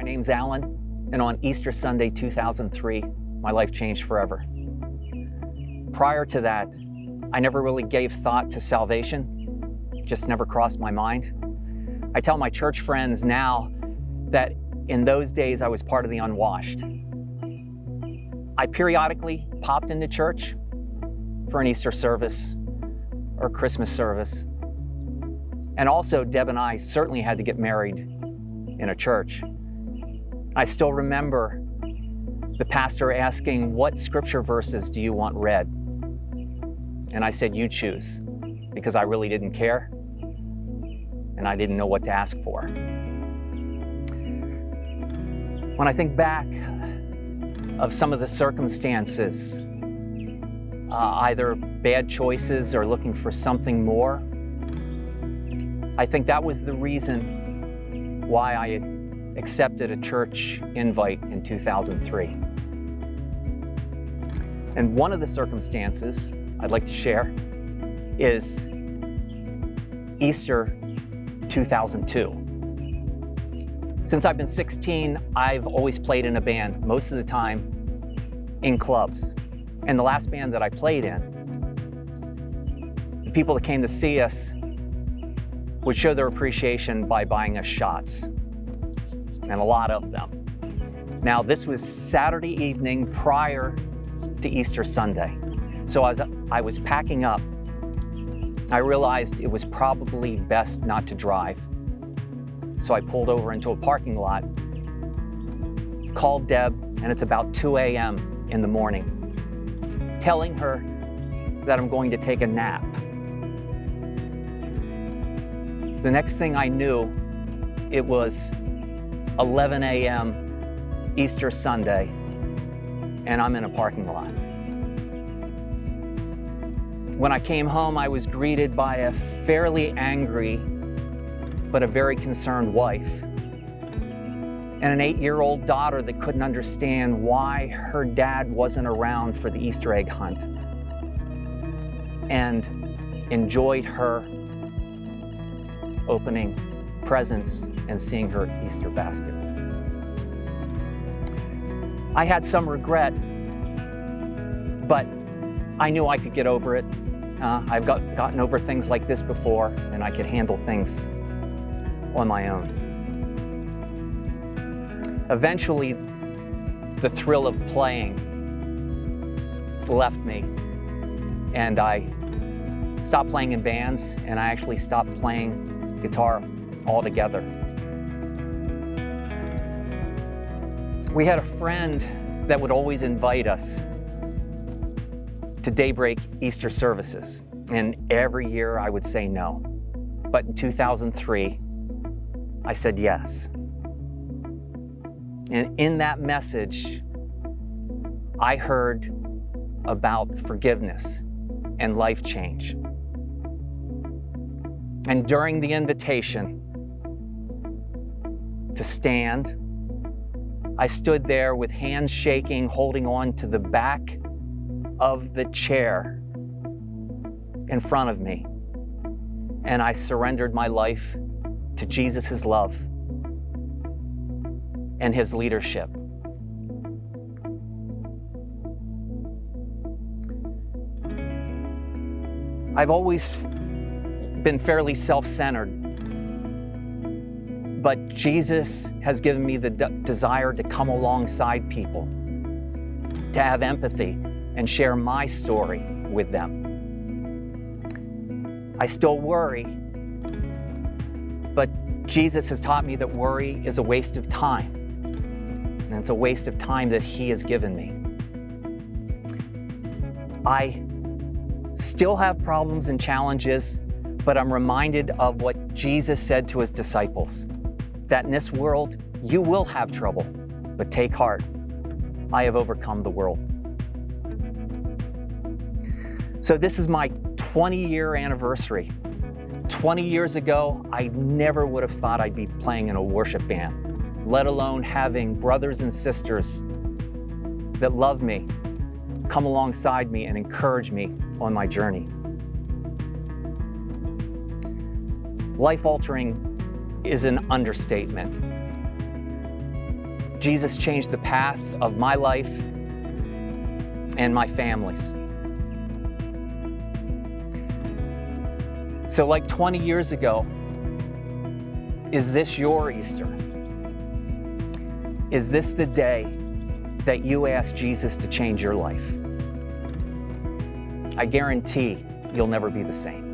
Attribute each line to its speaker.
Speaker 1: name's Alan, and on Easter Sunday 2003, my life changed forever. Prior to that, I never really gave thought to salvation, just never crossed my mind. I tell my church friends now that in those days I was part of the unwashed. I periodically popped into church for an Easter service or Christmas service. And also, Deb and I certainly had to get married in a church. I still remember the pastor asking, "What scripture verses do you want read?" And I said, "You choose," because I really didn't care and I didn't know what to ask for. When I think back of some of the circumstances, either bad choices or looking for something more, I think that was the reason why I accepted a church invite in 2003. And one of the circumstances I'd like to share is Easter 2002. Since I've been 16, I've always played in a band, most of the time in clubs. And the last band that I played in, the people that came to see us would show their appreciation by buying us shots, and a lot of them. Now, this was Saturday evening prior to Easter Sunday. So as I was packing up, I realized it was probably best not to drive. So I pulled over into a parking lot, called Deb, and it's about 2 a.m. in the morning, telling her that I'm going to take a nap. The next thing I knew, it was 11 a.m. Easter Sunday, and I'm in a parking lot. When I came home, I was greeted by a fairly angry but a very concerned wife, and an 8-year-old daughter that couldn't understand why her dad wasn't around for the Easter egg hunt, and enjoyed her opening presents and seeing her Easter basket. I had some regret, but I knew I could get over it. I've gotten over things like this before, and I could handle things on my own. Eventually, the thrill of playing left me, and I stopped playing in bands, and I actually stopped playing guitar altogether. We had a friend that would always invite us to daybreak Easter services, and every year I would say no. But in 2003, I said yes. And in that message, I heard about forgiveness and life change. And during the invitation to stand, I stood there with hands shaking, holding on to the back of the chair in front of me. And I surrendered my life to Jesus' love and His leadership. I've always been fairly self-centered, but Jesus has given me the desire to come alongside people, to have empathy and share my story with them. I still worry, but Jesus has taught me that worry is a waste of time, and it's a waste of time that He has given me. I still have problems and challenges, but I'm reminded of what Jesus said to His disciples, that in this world you will have trouble, but take heart, I have overcome the world. So this is my 20-year anniversary. 20 years ago, I never would have thought I'd be playing in a worship band, let alone having brothers and sisters that love me, come alongside me and encourage me on my journey. Life-altering is an understatement. Jesus changed the path of my life and my family's. So like 20 years ago, is this your Easter? Is this the day that you ask Jesus to change your life? I guarantee you'll never be the same.